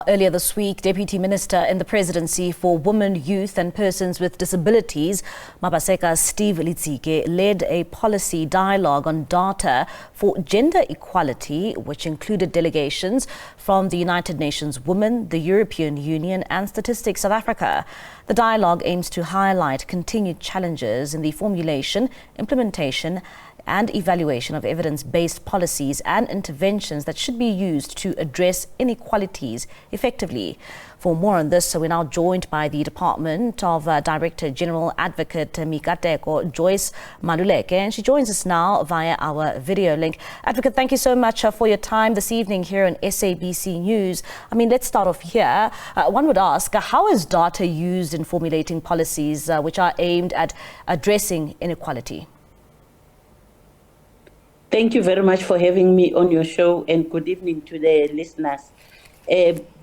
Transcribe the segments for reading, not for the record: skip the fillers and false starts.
Earlier this week, Deputy Minister in the Presidency for Women, Youth and Persons with Disabilities, Mmapaseka Steve Letsike, led a policy dialogue on data for gender equality, which included delegations from the United Nations Women, the European Union and Statistics South Africa. The dialogue aims to highlight continued challenges in the formulation, implementation and evaluation of evidence-based policies and interventions that should be used to address inequalities effectively. For more on this, we're now joined by the Department of Director General Advocate Mikateko Joyce Maluleke, and she joins us now via our video link. Advocate, thank you so much for your time this evening here on SABC News. Let's start off here. One would ask, how is data used in formulating policies which are aimed at addressing inequality? Thank you very much for having me on your show, and good evening to the listeners.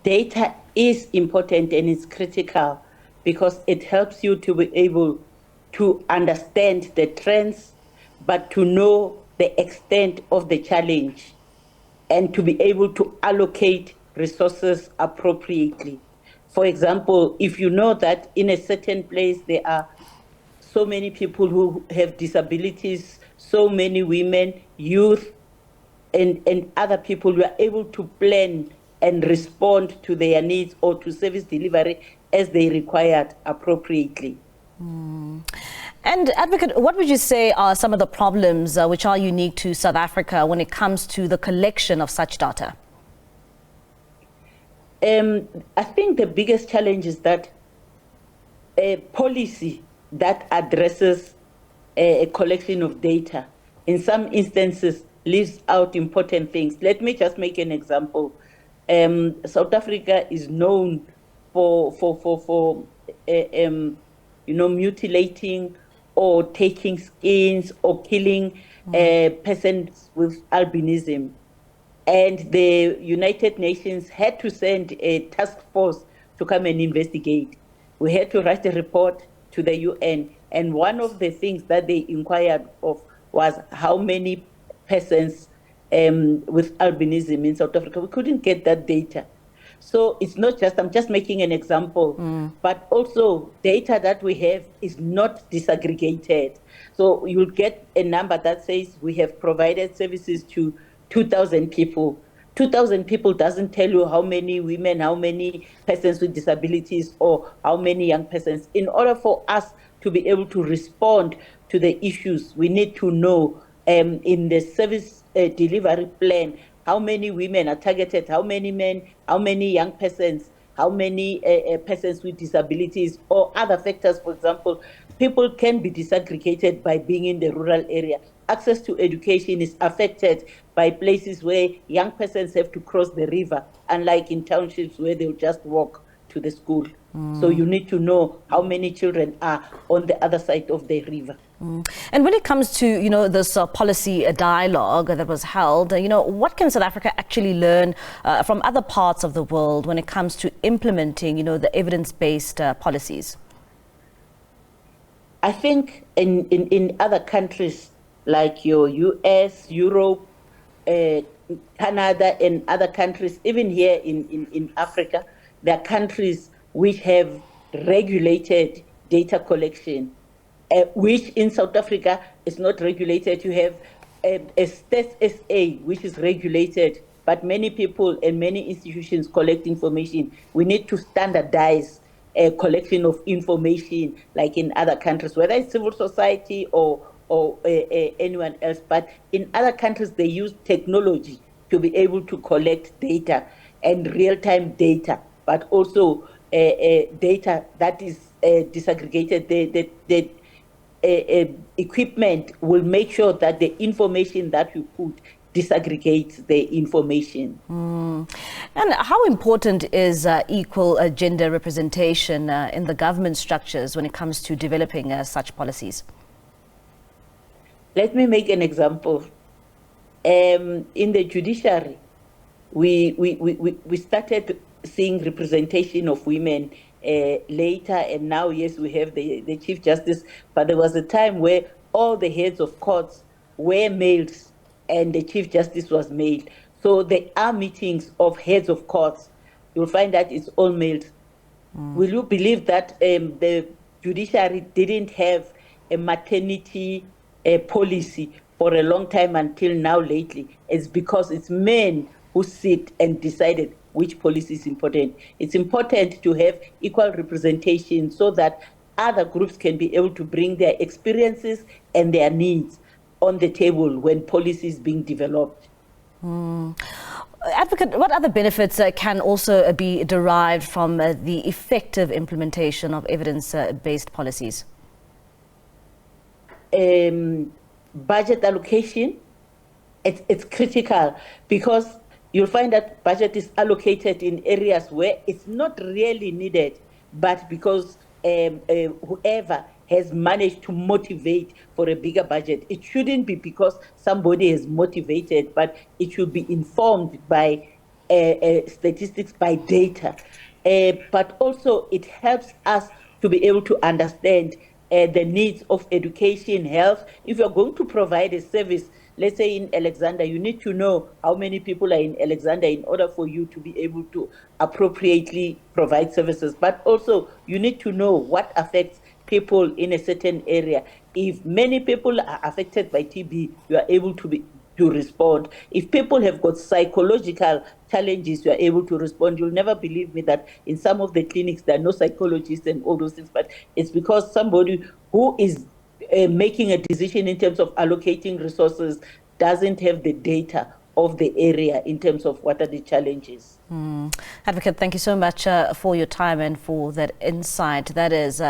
Data is important and it's critical because it helps you to be able to understand the trends, but to know the extent of the challenge and to be able to allocate resources appropriately. For example, if you know that in a certain place there are so many people who have disabilities, so many women, youth, and other people, who are able to plan and respond to their needs or to service delivery as they required appropriately. And Advocate, what would you say are some of the problems which are unique to South Africa when it comes to the collection of such data? I think the biggest challenge is that a policy that addresses a collection of data, in some instances, leaves out important things. Let me just make an example. South Africa is known for mutilating or taking skins or killing persons with albinism. And the United Nations had to send a task force to come and investigate. We had to write a report to the UN, and one of the things that they inquired of was how many persons with albinism in South Africa. We couldn't get that data. So it's not just, I'm just making an example, but also data that we have is not disaggregated. So you'll get a number that says we have provided services to 2,000 people. 2,000 people doesn't tell you how many women, how many persons with disabilities, or how many young persons. In order for us to be able to respond to the issues, we need to know in the service delivery plan, how many women are targeted, how many men, how many young persons, how many persons with disabilities, or other factors. For example, people can be disaggregated by being in the rural area. Access to education is affected by places where young persons have to cross the river, unlike in townships where they'll just walk to the school. So you need to know how many children are on the other side of the river. And when it comes to, this policy dialogue that was held, what can South Africa actually learn from other parts of the world when it comes to implementing, the evidence-based policies? I think in other countries like your US, Europe, Canada, and other countries, even here in Africa, there are countries which have regulated data collection, which in South Africa is not regulated. You have a State SA, which is regulated, but many people and many institutions collect information. We need to standardize a collection of information like in other countries, whether it's civil society or anyone else. But in other countries, they use technology to be able to collect data and real-time data, but also data that is disaggregated. The equipment will make sure that the information that you put disaggregates the information. And how important is equal gender representation in the government structures when it comes to developing such policies? Let me make an example. In the judiciary, we started seeing representation of women later, and now, yes, we have the Chief Justice, but there was a time where all the heads of courts were males and the Chief Justice was male. So there are meetings of heads of courts you'll find that it's all males. Will you believe that the judiciary didn't have a maternity policy for a long time until now lately? It's because it's men who sit and decided which policy is important. It's important to have equal representation so that other groups can be able to bring their experiences and their needs on the table when policy is being developed. Advocate, what other benefits can also be derived from the effective implementation of evidence-based policies? Budget allocation, it's critical because you'll find that budget is allocated in areas where it's not really needed, but because whoever has managed to motivate for a bigger budget. It shouldn't be because somebody is motivated, but it should be informed by statistics, by data. But also it helps us to be able to understand the needs of education, health. If you're going to provide a service, let's say in Alexander, you need to know how many people are in Alexander in order for you to be able to appropriately provide services. But also you need to know what affects people in a certain area. If many people are affected by TB, you are able to respond. If people have got psychological challenges, you are able to respond. You'll never believe me that in some of the clinics there are no psychologists and all those things, but it's because somebody who is making a decision in terms of allocating resources doesn't have the data of the area in terms of what are the challenges. Advocate, thank you so much for your time and for that insight. That is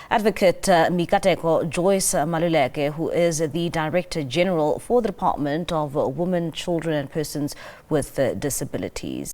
Advocate Mikateko Joyce Maluleke, who is the Director General for the Department of Women, Children and Persons with Disabilities.